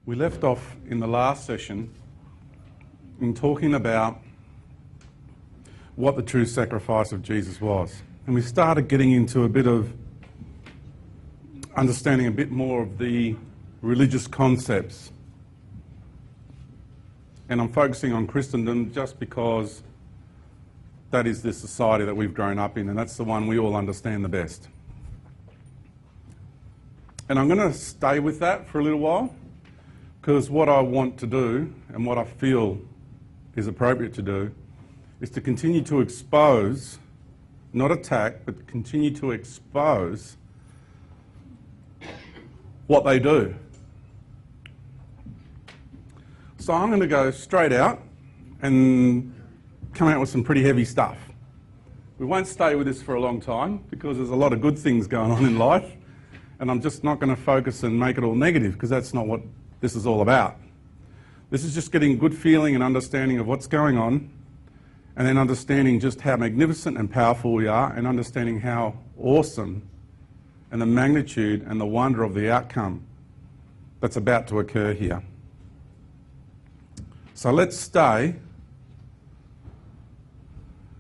We left off in the last session in talking about what the true sacrifice of Jesus was. And we started getting into a bit of understanding a bit more of the religious concepts. And I'm focusing on Christendom just because that is the society that we've grown up in, and that's the one we all understand the best. And I'm going to stay with that for a little while, because what I want to do, and what I feel is appropriate to do, is to continue to expose, not attack, but continue to expose what they do. So I'm going to go straight out and come out with some pretty heavy stuff. We won't stay with this for a long time because there's a lot of good things going on in life, and I'm just not going to focus and make it all negative, because that's not what this is all about. This is just getting good feeling and understanding of what's going on, and then understanding just how magnificent and powerful we are, and understanding how awesome and the magnitude and the wonder of the outcome that's about to occur here. So let's stay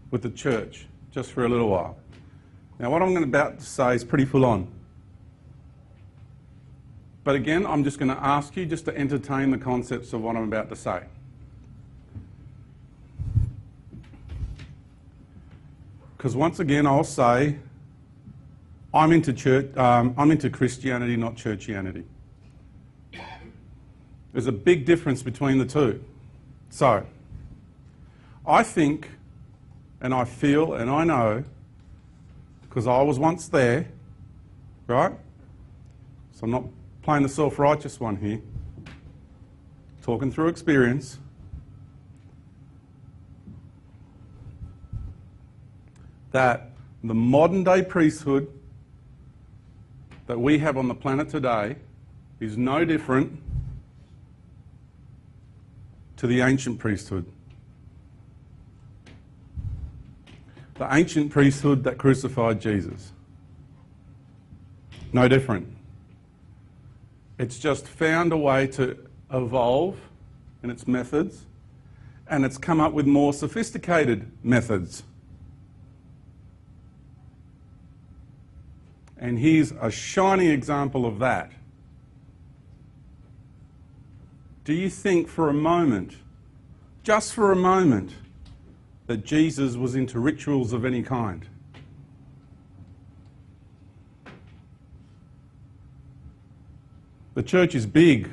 with the church just for a little while. Now, what I'm about to say is pretty full on. But again, I'm just going to ask you just to entertain the concepts of what I'm about to say. Because once again, I'll say, I'm into Christianity, not churchianity. There's a big difference between the two. So, I think, and I feel, and I know, because I was once there, right? So I'm not playing the self-righteous one here, talking through experience. That the modern day priesthood that we have on the planet today is no different to the ancient priesthood. The ancient priesthood that crucified Jesus. No different. It's just found a way to evolve in its methods, and it's come up with more sophisticated methods. And here's a shining example of that. Do you think for a moment, just for a moment, that Jesus was into rituals of any kind? The church is big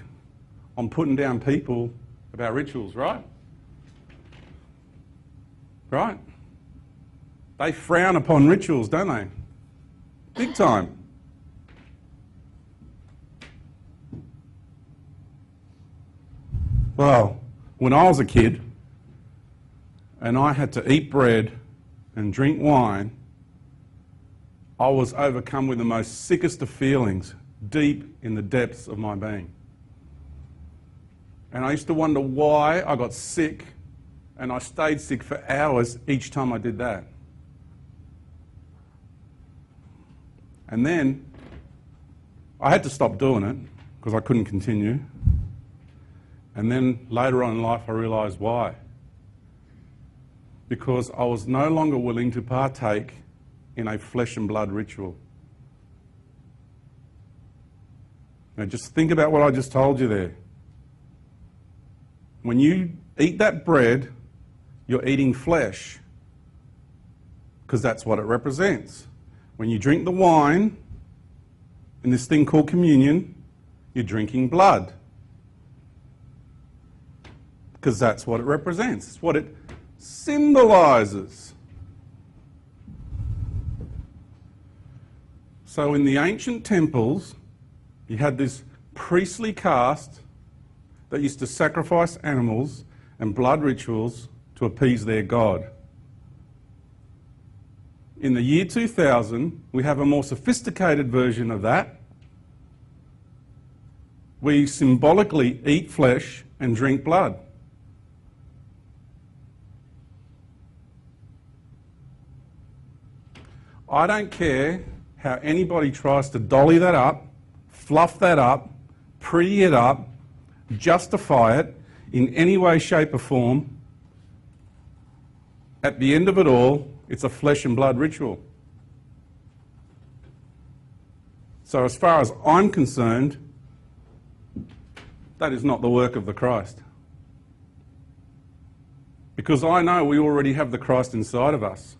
on putting down people about rituals, right? Right? They frown upon rituals, don't they? Big time. Well, when I was a kid and I had to eat bread and drink wine, I was overcome with the most sickest of feelings deep in the depths of my being. And I used to wonder why I got sick, and I stayed sick for hours each time I did that. And then I had to stop doing it because I couldn't continue. And then later on in life I realised why. Because I was no longer willing to partake in a flesh and blood ritual. Now just think about what I just told you there. When you eat that bread, you're eating flesh, because that's what it represents. When you drink the wine in this thing called communion, you're drinking blood, because that's what it represents. It's what it symbolises. So in the ancient temples, you had this priestly caste that used to sacrifice animals and blood rituals to appease their god. In the year 2000, we have a more sophisticated version of that. We symbolically eat flesh and drink blood. I don't care how anybody tries to dolly that up, fluff that up, pretty it up, justify it in any way, shape or form, at the end of it all, it's a flesh and blood ritual. So as far as I'm concerned, that is not the work of the Christ. Because I know we already have the Christ inside of us.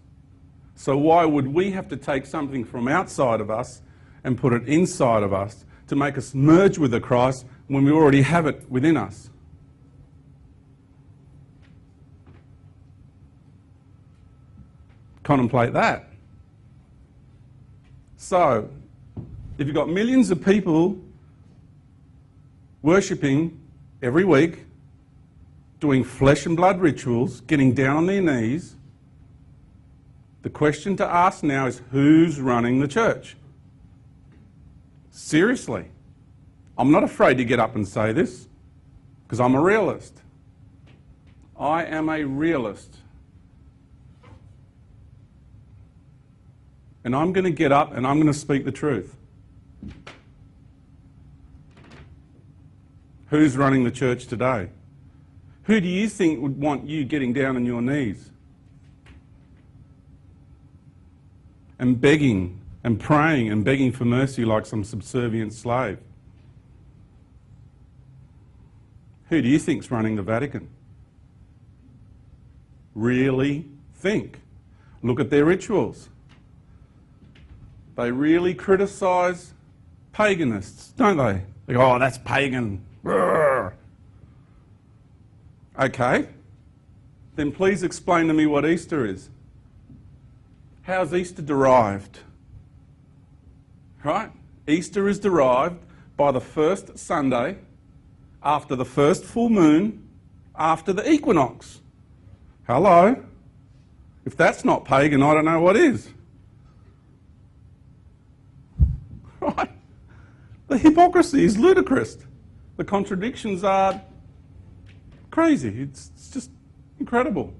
So why would we have to take something from outside of us and put it inside of us to make us merge with the Christ when we already have it within us? Contemplate that. So, if you've got millions of people worshipping every week, doing flesh and blood rituals, getting down on their knees, the question to ask now is, who's running the church? Seriously. I'm not afraid to get up and say this, because I'm a realist. I am a realist. And I'm going to get up and I'm going to speak the truth. Who's running the church today? Who do you think would want you getting down on your knees and begging and praying and begging for mercy like some subservient slave? Who do you think's running the Vatican? Really think. Look at their rituals. They really criticise paganists, don't they? They go, oh, that's pagan. Brrr. Okay, then please explain to me what Easter is. How's Easter derived? Right? Easter is derived by the first Sunday after the first full moon after the equinox. Hello? If that's not pagan, I don't know what is. Right? The hypocrisy is ludicrous. The contradictions are crazy. It's just incredible.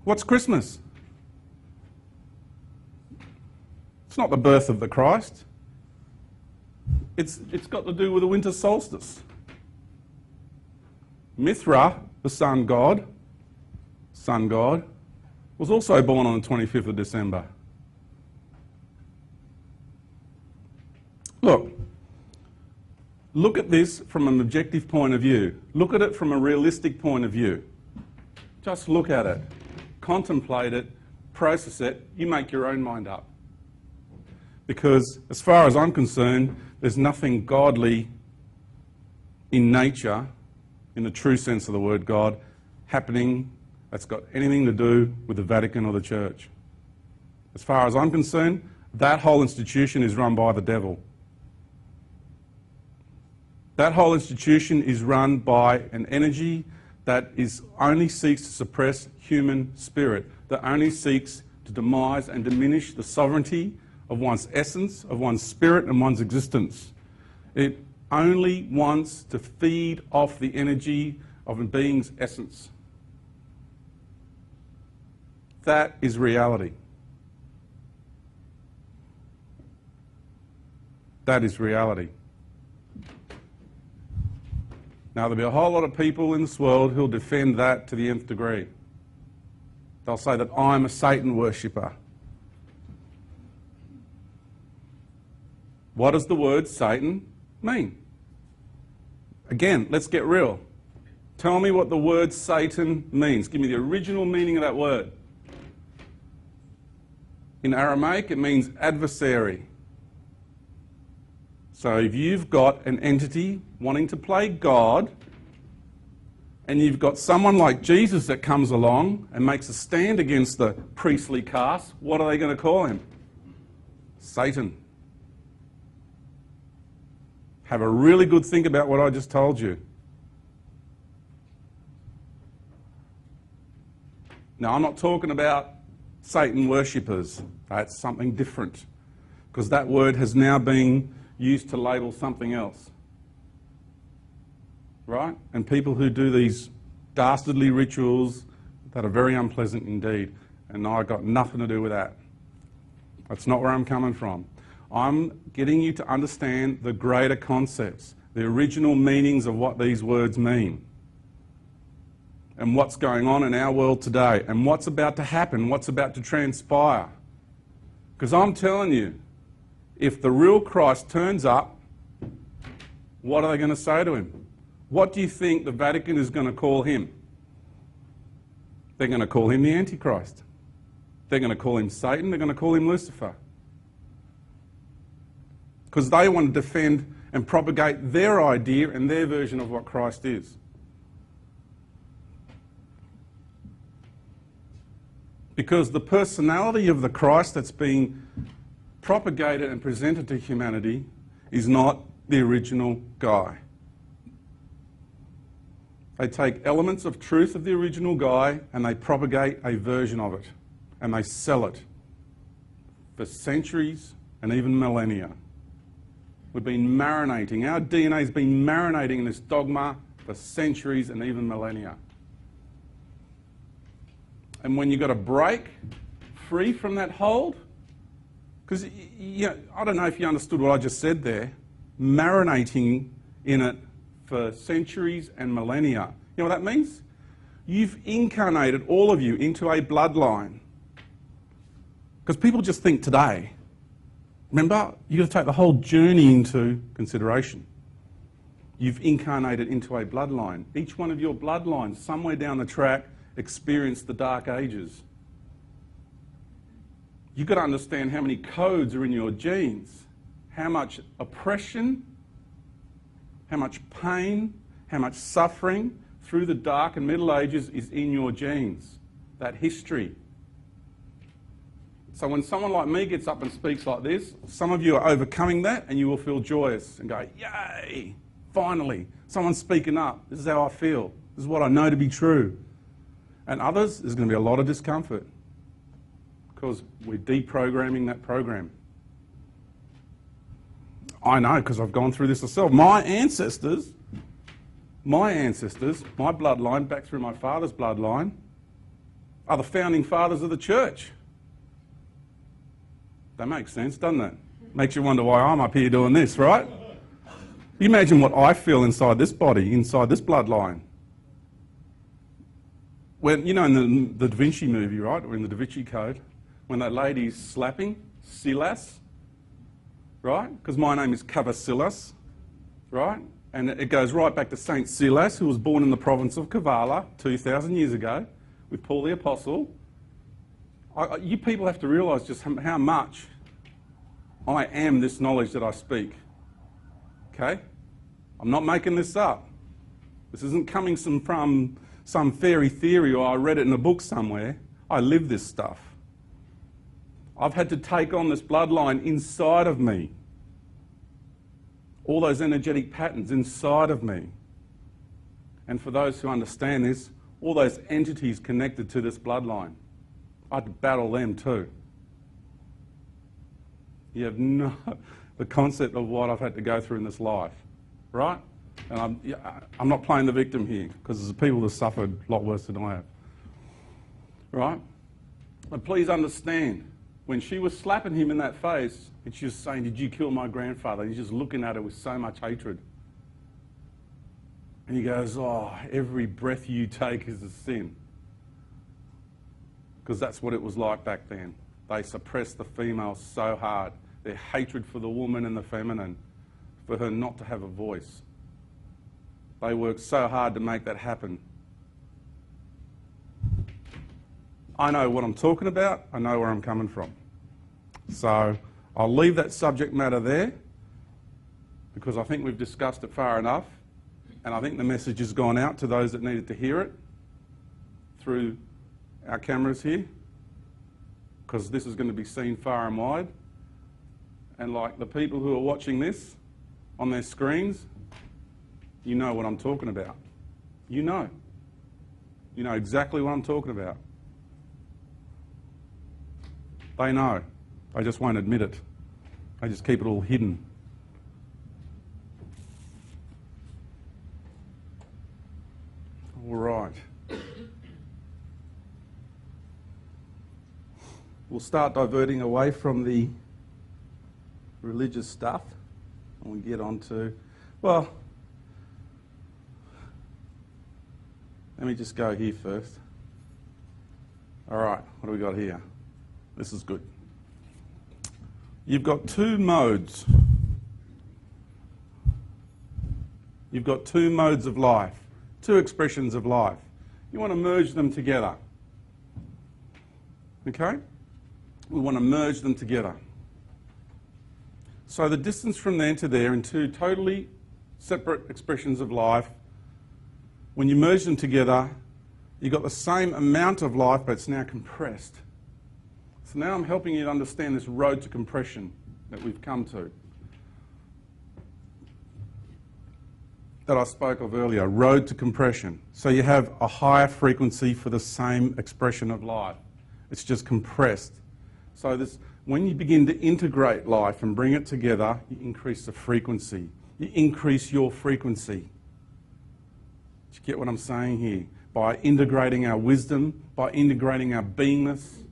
What's Christmas? It's not the birth of the Christ. It's got to do with the winter solstice. Mithra, the sun god, was also born on the 25th of December. Look at this from an objective point of view. Look at it from a realistic point of view. Just look at it, contemplate it, process it, you make your own mind up. Because as far as I'm concerned, there's nothing godly in nature, in the true sense of the word God, happening that's got anything to do with the Vatican or the Church. As far as I'm concerned, that whole institution is run by the devil. That whole institution is run by an energy that only seeks to suppress human spirit, that only seeks to demise and diminish the sovereignty of one's essence, of one's spirit and one's existence. It only wants to feed off the energy of a being's essence. That is reality. That is reality. Now, there'll be a whole lot of people in this world who'll defend that to the nth degree. They'll say that I'm a Satan worshipper. What does the word Satan mean? Again, let's get real. Tell me what the word Satan means. Give me the original meaning of that word. In Aramaic, it means adversary. So if you've got an entity wanting to play God, and you've got someone like Jesus that comes along and makes a stand against the priestly caste, what are they going to call him? Satan. Have a really good think about what I just told you. Now, I'm not talking about Satan worshippers. That's something different, because that word has now been used to label something else. Right? And people who do these dastardly rituals that are very unpleasant indeed. And I've got nothing to do with that. That's not where I'm coming from. I'm getting you to understand the greater concepts. the original meanings of what these words mean, and what's going on in our world today, and what's about to happen, what's about to transpire. Because I'm telling you, if the real Christ turns up, what are they going to say to him? What do you think the Vatican is going to call him? They're going to call him the Antichrist. They're going to call him Satan. They're going to call him Lucifer. Because they want to defend and propagate their idea and their version of what Christ is. Because the personality of the Christ that's being propagated and presented to humanity is not the original guy. They take elements of truth of the original guy and they propagate a version of it. And they sell it for centuries and even millennia. We've been marinating, our DNA has been marinating in this dogma for centuries and even millennia. And when you've got to break free from that hold, because I don't know if you understood what I just said there, marinating in it for centuries and millennia. You know what that means? You've incarnated, all of you, into a bloodline. Because people just think today, remember, you've got to take the whole journey into consideration. You've incarnated into a bloodline. Each one of your bloodlines, somewhere down the track, experienced the dark ages. You've got to understand how many codes are in your genes, how much oppression, how much pain, how much suffering through the dark and middle ages is in your genes, that history. So when someone like me gets up and speaks like this, some of you are overcoming that and you will feel joyous and go, yay, finally, someone's speaking up. This is how I feel. This is what I know to be true. And others, there's going to be a lot of discomfort because we're deprogramming that program. I know because I've gone through this myself. My ancestors, my bloodline, back through my father's bloodline, are the founding fathers of the church. That makes sense, doesn't it? Makes you wonder why I'm up here doing this, right? You imagine what I feel inside this body, inside this bloodline. When, you know, in the Da Vinci movie, right, or in the Da Vinci Code, when that lady's slapping Silas, right? Because my name is Kavassilas, right? And it goes right back to Saint Silas, who was born in the province of Kavala 2,000 years ago with Paul the Apostle. You people have to realise just how much I am this knowledge that I speak. Okay? I'm not making this up. This isn't coming from some fairy theory or I read it in a book somewhere. I live this stuff. I've had to take on this bloodline inside of me. All those energetic patterns inside of me. And for those who understand this, all those entities connected to this bloodline. I had to battle them too. You have no the concept of what I've had to go through in this life, right? And I'm not playing the victim here because there's people that suffered a lot worse than I have, right? But please understand, when she was slapping him in that face and she was saying, "Did you kill my grandfather?" He's just looking at her with so much hatred. And he goes, "Oh, every breath you take is a sin." Because that's what it was like back then. They suppressed the female so hard. Their hatred for the woman and the feminine, for her not to have a voice. They worked so hard to make that happen. I know what I'm talking about. I know where I'm coming from. So I'll leave that subject matter there because I think we've discussed it far enough. And I think the message has gone out to those that needed to hear it through our cameras here, because this is going to be seen far and wide. And like the people who are watching this on their screens, you know what I'm talking about. You know. You know exactly what I'm talking about. They know. They just won't admit it. They just keep it all hidden. All right. We'll start diverting away from the religious stuff and we get on to Well, let me just go here first. All right, what do we got here? This is good. You've got two modes. You've got two modes of life, two expressions of life. You want to merge them together. Okay? We want to merge them together. So the distance from there to there in two totally separate expressions of life, when you merge them together, you've got the same amount of life, but it's now compressed. So now I'm helping you to understand this road to compression that we've come to, that I spoke of earlier, road to compression. So you have a higher frequency for the same expression of life. It's just compressed. So this, when you begin to integrate life and bring it together, you increase the frequency. You increase your frequency. Do you get what I'm saying here? By integrating our wisdom, by integrating our beingness,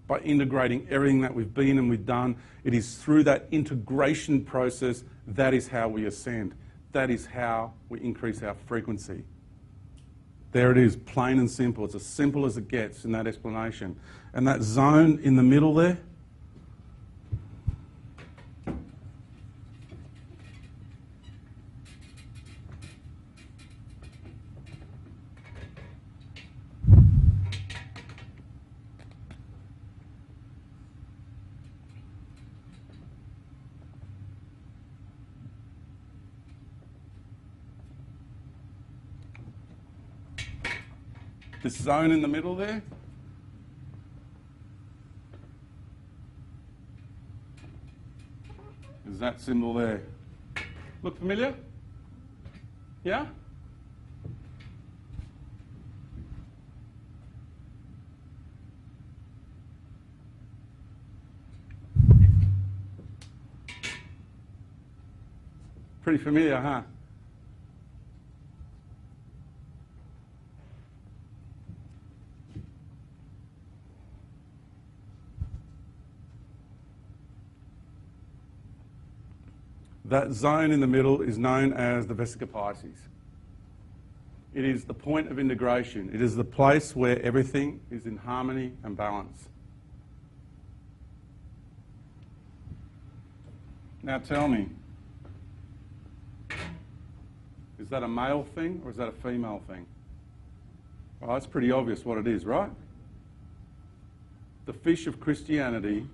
by integrating everything that we've been and we've done, it is through that integration process, that is how we ascend. That is how we increase our frequency. There it is, plain and simple. It's as simple as it gets in that explanation. And that zone in the middle there, this zone in the middle there, is that symbol there. Look familiar? Yeah? Pretty familiar, huh? That zone in the middle is known as the Vesica Pisces. It is the point of integration. It is the place where everything is in harmony and balance. Now tell me, is that a male thing or is that a female thing? Well, it's pretty obvious what it is, right? The fish of Christianity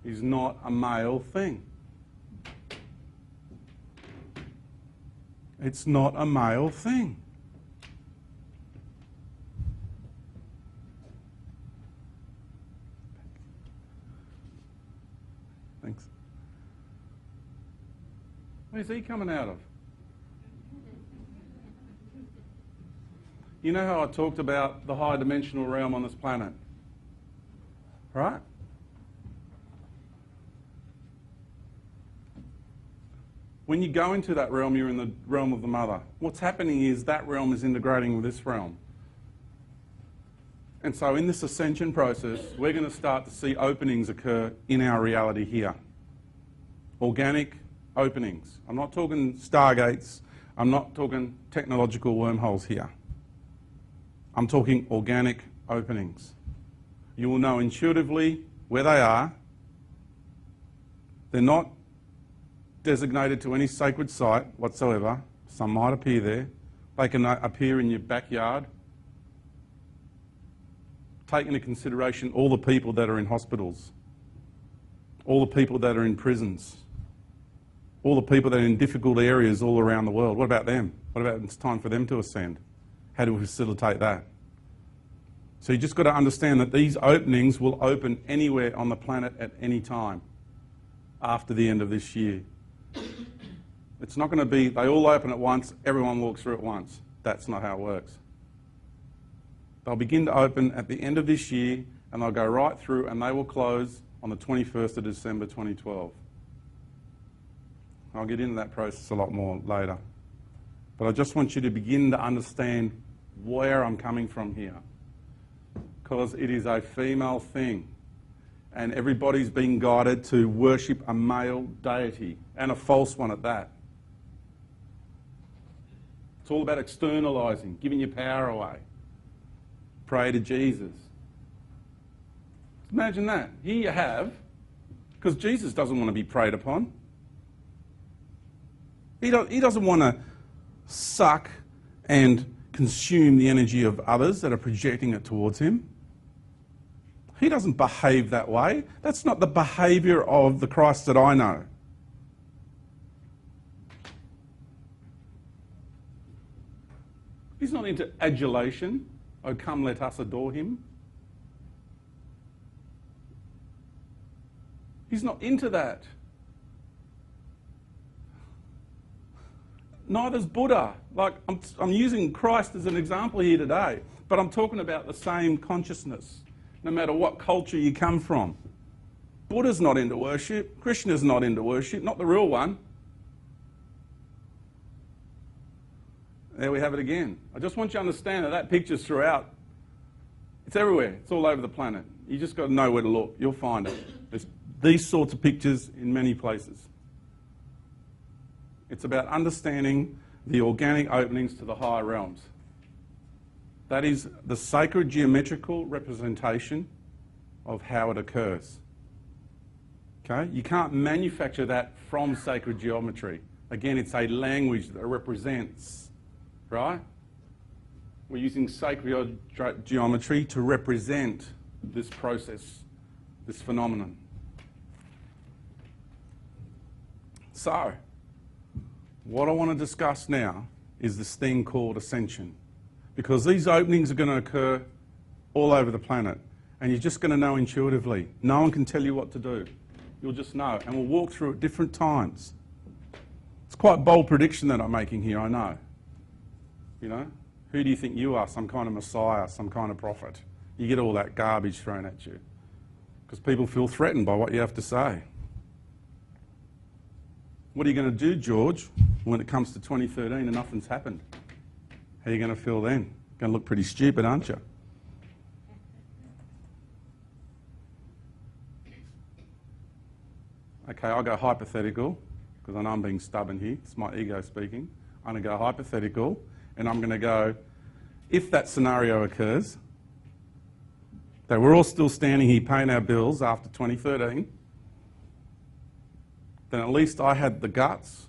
is not a male thing. It's not a male thing. Thanks. Where's he coming out of? You know how I talked about the high dimensional realm on this planet? Right? When you go into that realm, you're in the realm of the mother. What's happening is that realm is integrating with this realm. And so in this ascension process, we're going to start to see openings occur in our reality here. Organic openings. I'm not talking stargates. I'm not talking technological wormholes here. I'm talking organic openings. You will know intuitively where they are. They're not designated to any sacred site whatsoever. Some might appear there. They can appear in your backyard. Take into consideration all the people that are in hospitals, all the people that are in prisons, all the people that are in difficult areas all around the world. What about them? What about it's time for them to ascend? How do we facilitate that? So you just got to understand that these openings will open anywhere on the planet at any time after the end of this year. It's not going to be, they all open at once, everyone walks through at once. That's not how it works. They'll begin to open at the end of this year and they'll go right through and they will close on the 21st of December 2012. I'll get into that process a lot more later. But I just want you to begin to understand where I'm coming from here. Because it is a female thing. And everybody's being guided to worship a male deity, and a false one at that. It's all about externalising, giving your power away. Pray to Jesus. Imagine that. Here you have, because Jesus doesn't want to be preyed upon. He doesn't want to suck and consume the energy of others that are projecting it towards him. He doesn't behave that way. That's not the behaviour of the Christ that I know. He's not into adulation. Oh, come, let us adore him. He's not into that. Neither's Buddha. Like, I'm using Christ as an example here today, but I'm talking about the same consciousness, no matter what culture you come from. Buddha's not into worship. Krishna's not into worship, not the real one. There we have it again. I just want you to understand that that picture's throughout. It's everywhere. It's all over the planet. You just got to know where to look. You'll find it. There's these sorts of pictures in many places. It's about understanding the organic openings to the higher realms. That is the sacred geometrical representation of how it occurs. Okay? You can't manufacture that from sacred geometry. Again, it's a language that represents, right? We're using sacred geometry to represent this process, this phenomenon. So, what I want to discuss now is this thing called ascension. Because these openings are going to occur all over the planet. And you're just going to know intuitively. No one can tell you what to do. You'll just know. And we'll walk through at different times. It's quite a bold prediction that I'm making here, I know. You know? Who do you think you are? Some kind of messiah, some kind of prophet. You get all that garbage thrown at you. Because people feel threatened by what you have to say. What are you going to do, George, when it comes to 2013 and nothing's happened? How are you going to feel then? Going to look pretty stupid, aren't you? Okay, I'll go hypothetical, because I know I'm being stubborn here. It's my ego speaking. I'm going to go hypothetical, and I'm going to go, if that scenario occurs, that we're all still standing here paying our bills after 2013, then at least I had the guts,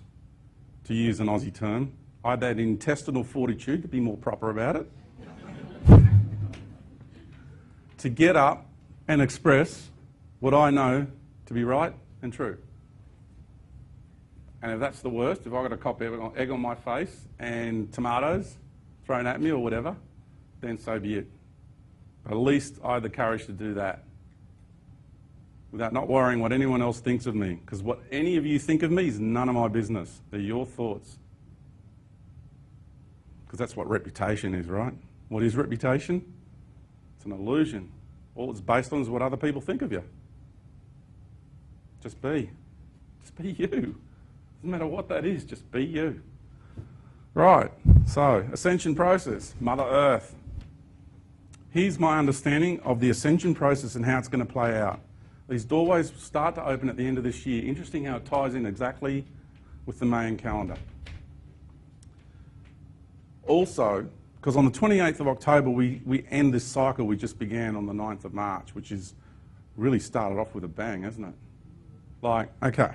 to use an Aussie term, I had that intestinal fortitude, to be more proper about it, to get up and express what I know to be right and true. And if that's the worst, if I've got a cop egg on my face and tomatoes thrown at me or whatever, then so be it. But at least I had the courage to do that without not worrying what anyone else thinks of me. Because what any of you think of me is none of my business. They're your thoughts. Because that's what reputation is, right? What is reputation? It's an illusion. All it's based on is what other people think of you. Just be. Just be you. Doesn't matter what that is, just be you. Right, so ascension process, Mother Earth. Here's my understanding of the ascension process and how it's going to play out. These doorways start to open at the end of this year. Interesting how it ties in exactly with the Mayan calendar. Also, because on the 28th of October, we end this cycle we just began on the 9th of March, which is really started off with a bang, hasn't it? Like, okay,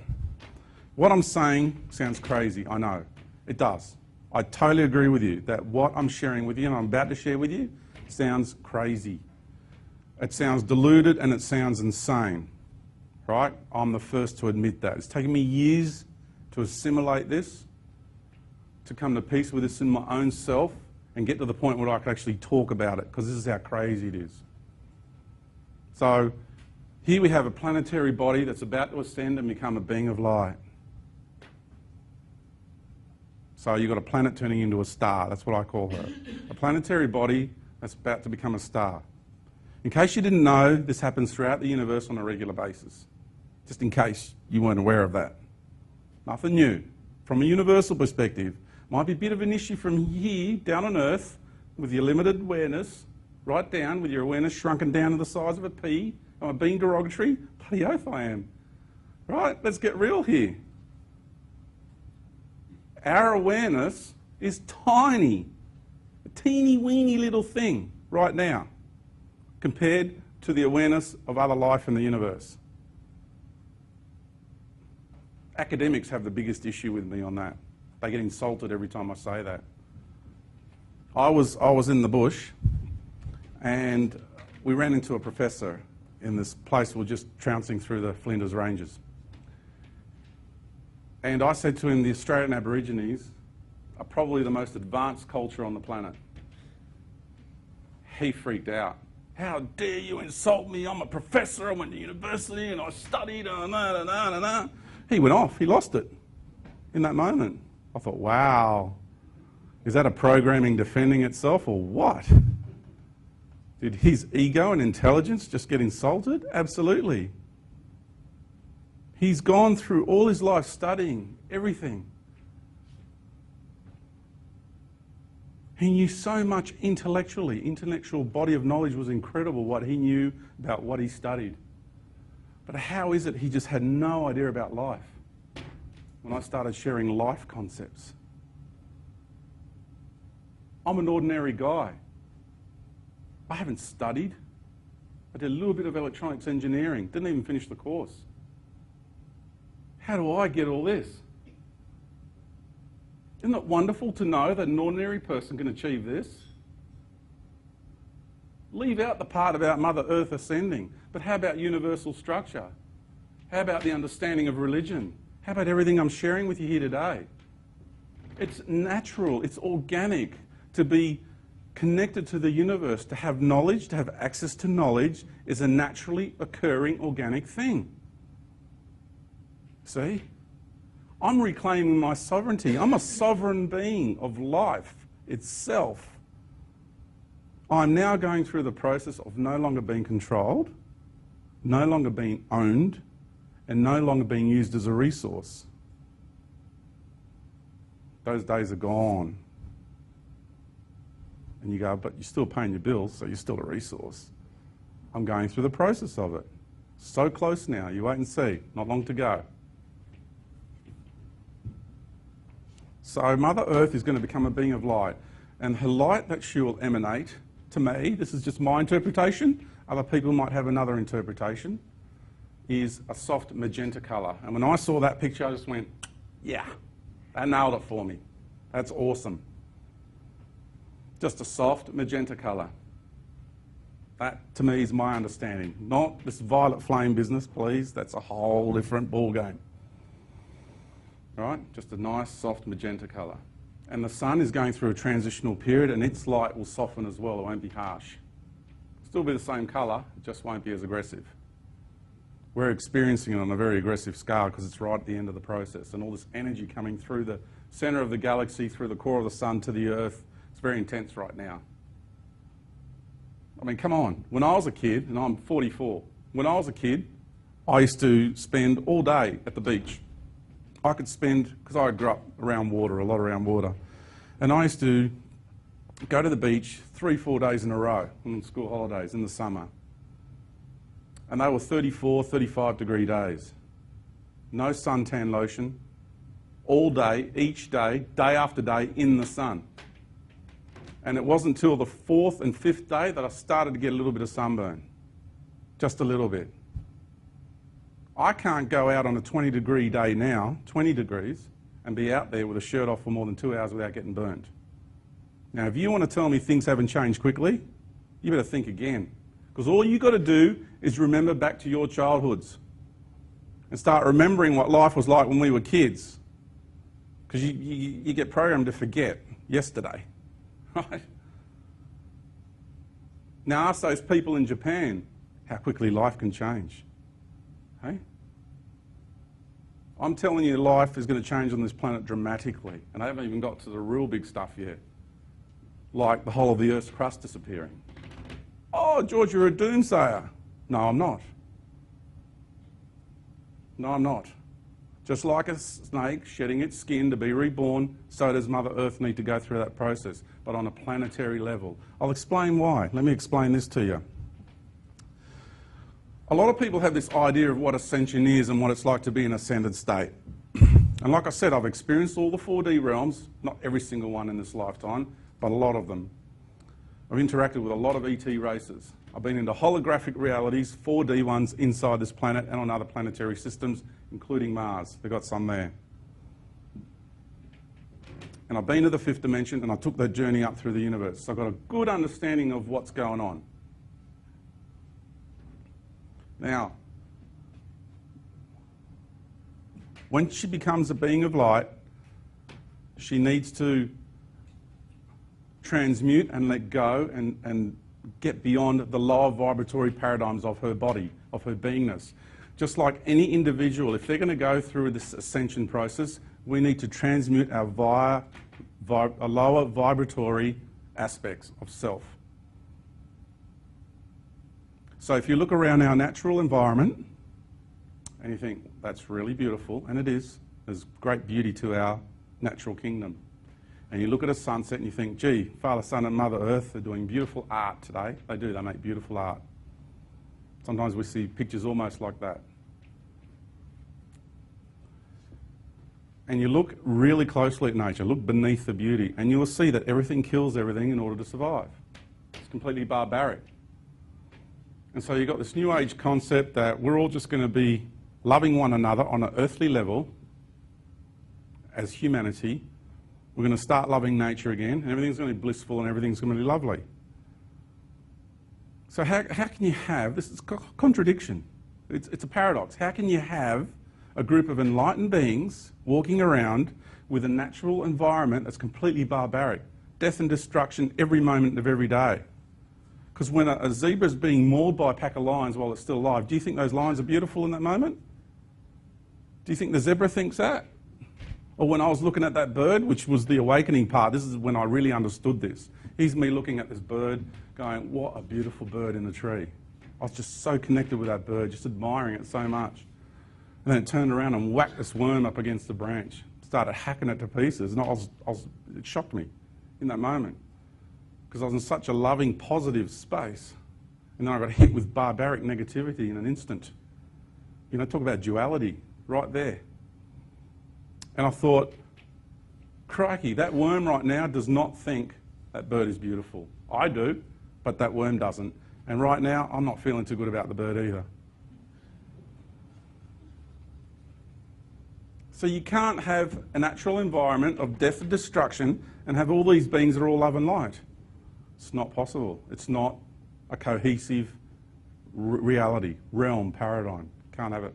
what I'm saying sounds crazy, I know. It does. I totally agree with you that what I'm sharing with you and I'm about to share with you sounds crazy. It sounds deluded and it sounds insane, right? I'm the first to admit that. It's taken me years to assimilate this, to come to peace with this in my own self and get to the point where I can actually talk about it, because this is how crazy it is. So here we have a planetary body that's about to ascend and become a being of light. So you've got a planet turning into a star. That's what I call her. A planetary body that's about to become a star. In case you didn't know, this happens throughout the universe on a regular basis. Just in case you weren't aware of that. Nothing new. From a universal perspective, might be a bit of an issue from here, down on Earth, with your limited awareness, right down, with your awareness shrunken down to the size of a pea. Am I being derogatory? Bloody oath I am. Right? Let's get real here. Our awareness is tiny, a teeny weeny little thing right now compared to the awareness of other life in the universe. Academics have the biggest issue with me on that. They get insulted every time I say that. I was in the bush and we ran into a professor in this place. We were just trouncing through the Flinders Ranges. And I said to him, the Australian Aborigines are probably the most advanced culture on the planet. He freaked out. How dare you insult me? I'm a professor, I went to university and I studied, He went off, he lost it in that moment. I thought, wow, is that a programming defending itself or what? Did his ego and intelligence just get insulted? Absolutely. He's gone through all his life studying everything. He knew so much intellectually. Intellectual body of knowledge was incredible, what he knew about what he studied. But how is it he just had no idea about life when I started sharing life concepts? I'm an ordinary guy. I haven't studied. I did a little bit of electronics engineering, didn't even finish the course. How do I get all this? Isn't it wonderful to know that an ordinary person can achieve this? Leave out the part about Mother Earth ascending, but how about universal structure? How about the understanding of religion? How about everything I'm sharing with you here today? It's natural, it's organic to be connected to the universe, to have knowledge, to have access to knowledge is a naturally occurring organic thing. See? I'm reclaiming my sovereignty. I'm a sovereign being of life itself. I'm now going through the process of no longer being controlled, no longer being owned, and no longer being used as a resource. Those days are gone. And you go, but you're still paying your bills, so you're still a resource. I'm going through the process of it. So close now, you wait and see, not long to go. So Mother Earth is going to become a being of light, and her light that she will emanate, to me, this is just my interpretation, other people might have another interpretation, is a soft magenta colour. And when I saw that picture, I just went, yeah, that nailed it for me. That's awesome. Just a soft magenta colour. That, to me, is my understanding. Not this violet flame business, please. That's a whole different ballgame. Right? Just a nice, soft magenta colour. And the sun is going through a transitional period, and its light will soften as well. It won't be harsh. Still be the same colour, it just won't be as aggressive. We're experiencing it on a very aggressive scale because it's right at the end of the process, and all this energy coming through the centre of the galaxy, through the core of the sun to the Earth. It's very intense right now. I mean, come on. When I was a kid, and I'm 44, when I was a kid, I used to spend all day at the beach. I could spend, because I grew up around water, a lot around water, and I used to go to the beach 3-4 days in a row on school holidays in the summer. And they were 34, 35 degree days. No suntan lotion, all day, each day, day after day in the sun. And it wasn't until the 4th and 5th day that I started to get a little bit of sunburn. Just a little bit. I can't go out on a 20 degree day now, 20 degrees, and be out there with a shirt off for more than 2 hours without getting burnt. Now, if you want to tell me things haven't changed quickly, you better think again. Because all you've got to do is remember back to your childhoods and start remembering what life was like when we were kids. Because you get programmed to forget yesterday, right? Now ask those people in Japan how quickly life can change. Hey? I'm telling you, life is going to change on this planet dramatically, and I haven't even got to the real big stuff yet, like the whole of the Earth's crust disappearing. Oh, George, you're a doomsayer. No, I'm not. No, I'm not. Just like a snake shedding its skin to be reborn, so does Mother Earth need to go through that process, but on a planetary level. I'll explain why. Let me explain this to you. A lot of people have this idea of what ascension is and what it's like to be in an ascended state. And like I said, I've experienced all the 4D realms, not every single one in this lifetime, but a lot of them. I've interacted with a lot of ET races. I've been into holographic realities, 4D ones inside this planet and on other planetary systems, including Mars. They've got some there. And I've been to the fifth dimension and I took that journey up through the universe. So I've got a good understanding of what's going on. Now, when she becomes a being of light, she needs to transmute and let go and get beyond the lower vibratory paradigms of her body, of her beingness. Just like any individual, if they're going to go through this ascension process, we need to transmute our lower vibratory aspects of self. So if you look around our natural environment and you think, that's really beautiful, and it is, there's great beauty to our natural kingdom. And you look at a sunset and you think, gee, Father, Son and Mother Earth are doing beautiful art today. They do, they make beautiful art. Sometimes we see pictures almost like that. And you look really closely at nature, look beneath the beauty, and you will see that everything kills everything in order to survive. It's completely barbaric. And so you've got this new age concept that we're all just going to be loving one another on an earthly level as humanity. We're going to start loving nature again, and everything's going to be blissful and everything's going to be lovely. So how can you have, this is a contradiction, it's a paradox. How can you have a group of enlightened beings walking around with a natural environment that's completely barbaric? Death and destruction every moment of every day. Because when a zebra is being mauled by a pack of lions while it's still alive, do you think those lions are beautiful in that moment? Do you think the zebra thinks that? Or when I was looking at that bird, which was the awakening part, this is when I really understood this. Here's me looking at this bird going, what a beautiful bird in the tree. I was just so connected with that bird, just admiring it so much. And then it turned around and whacked this worm up against the branch, started hacking it to pieces, and it shocked me in that moment. Because I was in such a loving, positive space. And then I got hit with barbaric negativity in an instant. You know, talk about duality right there. And I thought, crikey, that worm right now does not think that bird is beautiful. I do, but that worm doesn't. And right now, I'm not feeling too good about the bird either. So you can't have a natural environment of death and destruction and have all these beings that are all love and light. It's not possible. It's not a cohesive reality, realm, paradigm. Can't have it.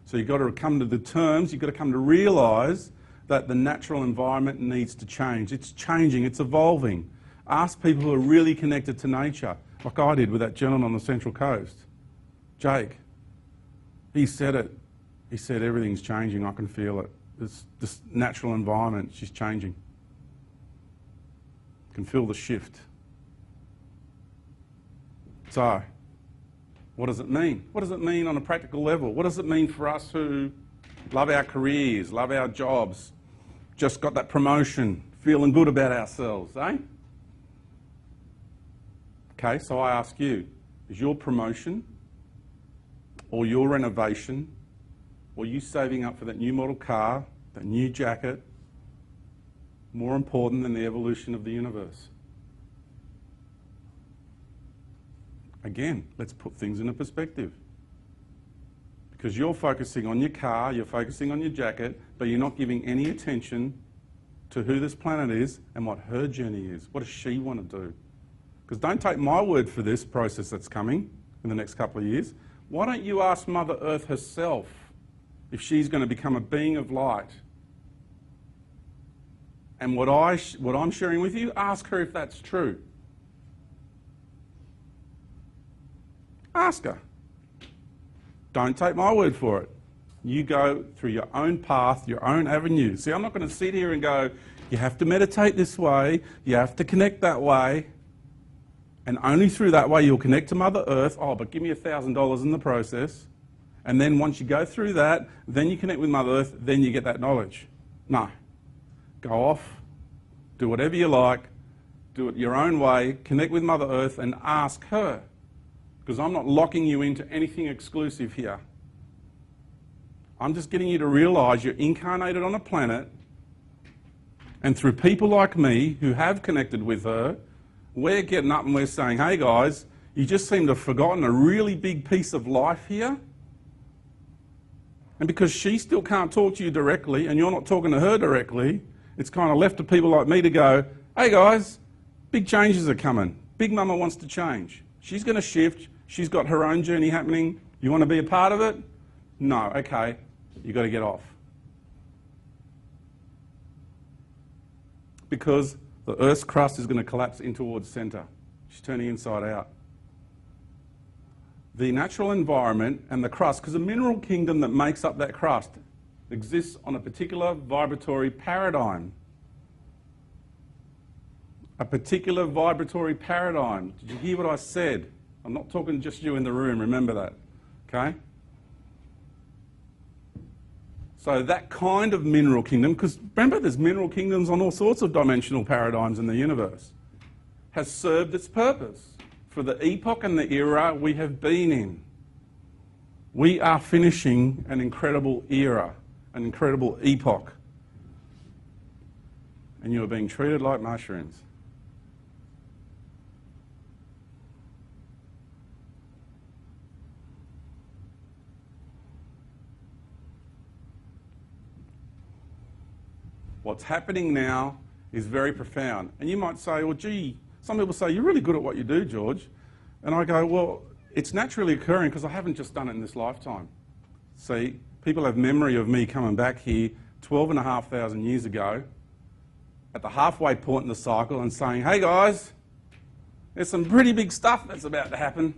So you've got to come to the terms, you've got to come to realise that the natural environment needs to change. It's changing, it's evolving. Ask people who are really connected to nature, like I did with that gentleman on the Central Coast, Jake. He said it. He said, everything's changing, I can feel it. This natural environment, she's changing. Can feel the shift. So, what does it mean? What does it mean on a practical level? What does it mean for us who love our careers, love our jobs, just got that promotion, feeling good about ourselves, eh? Okay, so I ask you, is your promotion or your renovation or you saving up for that new model car, that new jacket, more important than the evolution of the universe? Again, let's put things into perspective. Because you're focusing on your car, you're focusing on your jacket, but you're not giving any attention to who this planet is and what her journey is. What does she want to do? Because don't take my word for this process that's coming in the next couple of years. Why don't you ask Mother Earth herself if she's going to become a being of light? And what I'm sharing with you, ask her if that's true. Ask her. Don't take my word for it. You go through your own path, your own avenue. See, I'm not going to sit here and go, you have to meditate this way, you have to connect that way, and only through that way you'll connect to Mother Earth. Oh, but give me $1,000 in the process. And then once you go through that, then you connect with Mother Earth, then you get that knowledge. No. Go off, do whatever you like, do it your own way, connect with Mother Earth and ask her. Because I'm not locking you into anything exclusive here. I'm just getting you to realise you're incarnated on a planet, and through people like me who have connected with her, we're getting up and we're saying, hey guys, you just seem to have forgotten a really big piece of life here. And because she still can't talk to you directly and you're not talking to her directly, it's kind of left to people like me to go, hey guys, big changes are coming. Big Mama wants to change. She's going to shift. She's got her own journey happening. You want to be a part of it? No, okay, you've got to get off. Because the Earth's crust is going to collapse in towards centre. She's turning inside out. The natural environment and the crust, because the mineral kingdom that makes up that crust exists on a particular vibratory paradigm. A particular vibratory paradigm. Did you hear what I said? I'm not talking just you in the room, remember that, okay? So that kind of mineral kingdom, because remember there's mineral kingdoms on all sorts of dimensional paradigms in the universe, has served its purpose for the epoch and the era we have been in. We are finishing an incredible era, an incredible epoch. And you are being treated like mushrooms. What's happening now is very profound. And you might say, well, gee, some people say, you're really good at what you do, George. And I go, well, it's naturally occurring because I haven't just done it in this lifetime. See, people have memory of me coming back here 12,500 years ago at the halfway point in the cycle and saying, hey guys, there's some pretty big stuff that's about to happen.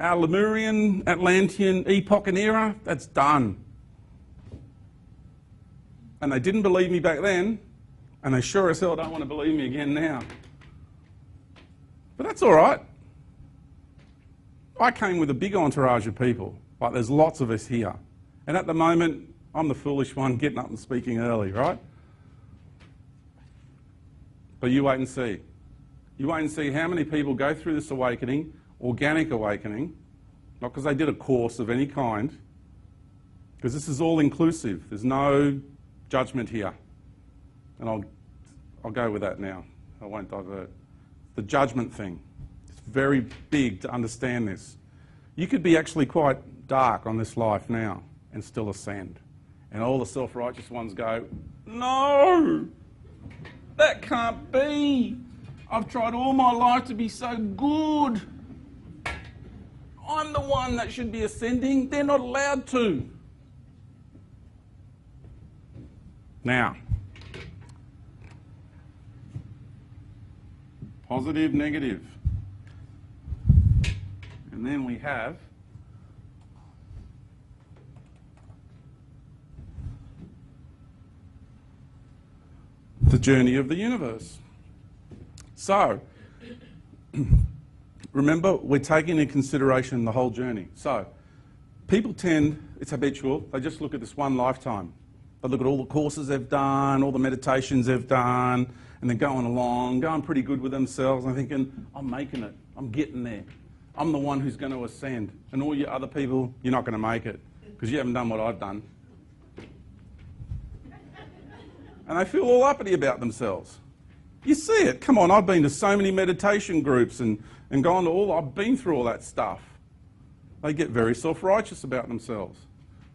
Our Lemurian, Atlantean epoch and era, that's done. And they didn't believe me back then, and they sure as hell don't want to believe me again now. But that's all right. I came with a big entourage of people. Like there's lots of us here. And at the moment, I'm the foolish one getting up and speaking early, right? But you wait and see. You wait and see how many people go through this awakening, organic awakening, not because they did a course of any kind, because this is all inclusive. There's no judgment here. And I'll go with that now. I won't divert. The judgment thing. It's very big to understand this. You could be actually quite dark on this life now and still ascend. And all the self-righteous ones go, no, that can't be. I've tried all my life to be so good. I'm the one that should be ascending. They're not allowed to. Now, positive, negative. And then we have the journey of the universe. So, remember, we're taking into consideration the whole journey. So, people tend, it's habitual, they just look at this one lifetime. They look at all the courses they've done, all the meditations they've done, and they're going along, going pretty good with themselves, and thinking, I'm making it, I'm getting there. I'm the one who's going to ascend. And all you other people, you're not going to make it, because you haven't done what I've done. And they feel all uppity about themselves. You see it. Come on, I've been to so many meditation groups and gone to all, I've been through all that stuff. They get very self-righteous about themselves.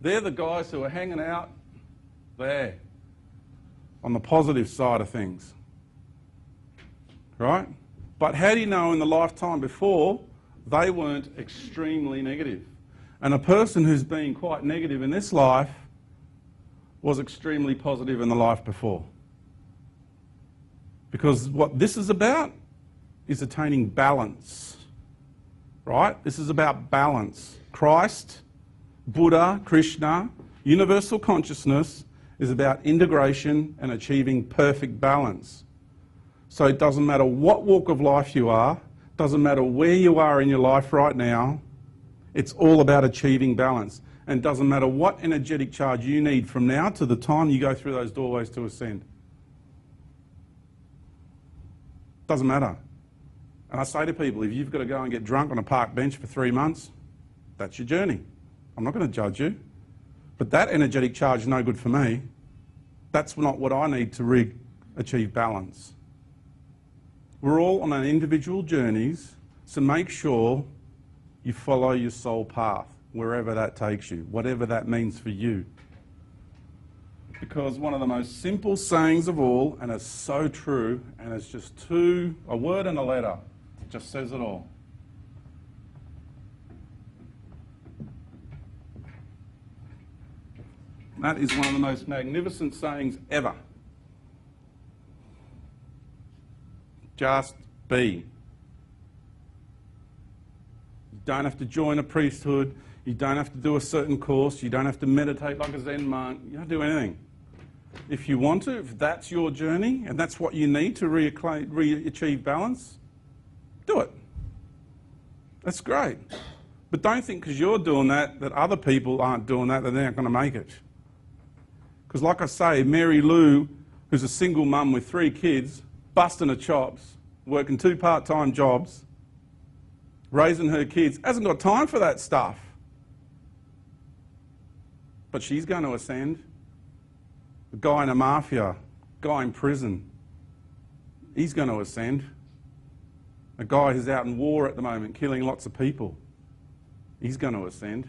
They're the guys who are hanging out there on the positive side of things. Right? But how do you know in the lifetime before they weren't extremely negative? And a person who's been quite negative in this life was extremely positive in the life before. Because what this is about is attaining balance. Right? This is about balance. Christ, Buddha, Krishna, universal consciousness is about integration and achieving perfect balance. So it doesn't matter what walk of life you are, doesn't matter where you are in your life right now, it's all about achieving balance. And doesn't matter what energetic charge you need from now to the time you go through those doorways to ascend. Doesn't matter. And I say to people, if you've got to go and get drunk on a park bench for 3 months, that's your journey. I'm not going to judge you. But that energetic charge is no good for me. That's not what I need to achieve balance. We're all on our individual journeys, so make sure you follow your soul path, wherever that takes you, whatever that means for you. Because one of the most simple sayings of all, and it's so true, and it's just a word and a letter, it just says it all. That is one of the most magnificent sayings ever. Just be. You don't have to join a priesthood. You don't have to do a certain course. You don't have to meditate like a Zen monk. You don't do anything. If you want to, if that's your journey and that's what you need to achieve balance, do it. That's great. But don't think because you're doing that other people aren't doing that they're not going to make it. Because like I say, Mary Lou, who's a single mum with 3 kids, busting her chops, working 2 part-time jobs, raising her kids, hasn't got time for that stuff. But she's going to ascend. A guy in a mafia, guy in prison, he's going to ascend. A guy who's out in war at the moment, killing lots of people, he's going to ascend.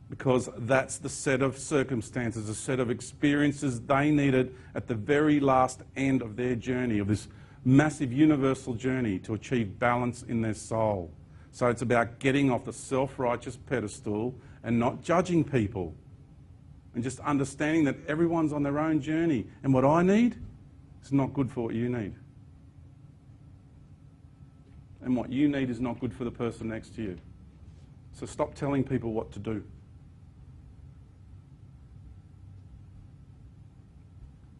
Because that's the set of circumstances, a set of experiences they needed at the very last end of their journey, of this massive universal journey to achieve balance in their soul. So it's about getting off the self-righteous pedestal and not judging people. And just understanding that everyone's on their own journey. And what I need is not good for what you need. And what you need is not good for the person next to you. So stop telling people what to do.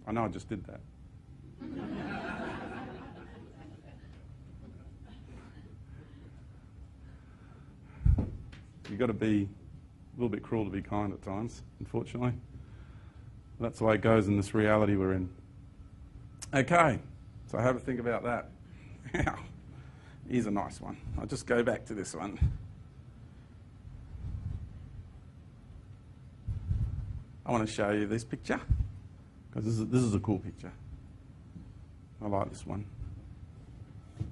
I know I just did that. You've got to be a little bit cruel to be kind at times, unfortunately. That's the way it goes in this reality we're in. Okay, so have a think about that. Now, here's a nice one. I'll just go back to this one. I want to show you this picture, because this is a cool picture. I like this one.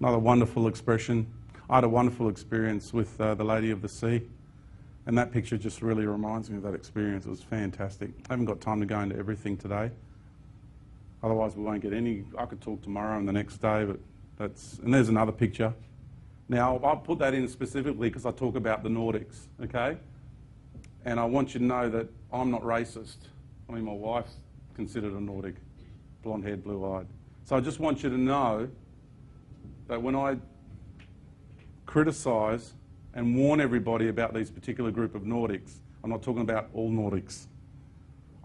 Another wonderful expression. I had a wonderful experience with the Lady of the Sea. And that picture just really reminds me of that experience. It was fantastic. I haven't got time to go into everything today. Otherwise we won't get any. I could talk tomorrow and the next day, but and there's another picture. Now, I'll put that in specifically because I talk about the Nordics, okay? And I want you to know that I'm not racist. I mean, my wife's considered a Nordic, blonde-haired, blue-eyed. So I just want you to know that when I criticise and warn everybody about these particular group of Nordics, I'm not talking about all Nordics.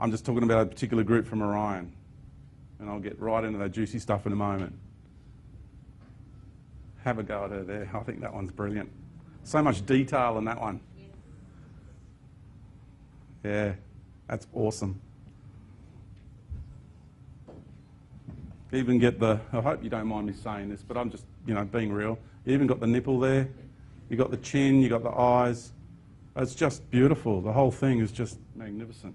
I'm just talking about a particular group from Orion. And I'll get right into that juicy stuff in a moment. Have a go at her there. I think that one's brilliant. So much detail in that one. Yeah, that's awesome. Even get I hope you don't mind me saying this, but I'm just, being real. You even got the nipple there. You got the chin, you got the eyes. It's just beautiful. The whole thing is just magnificent.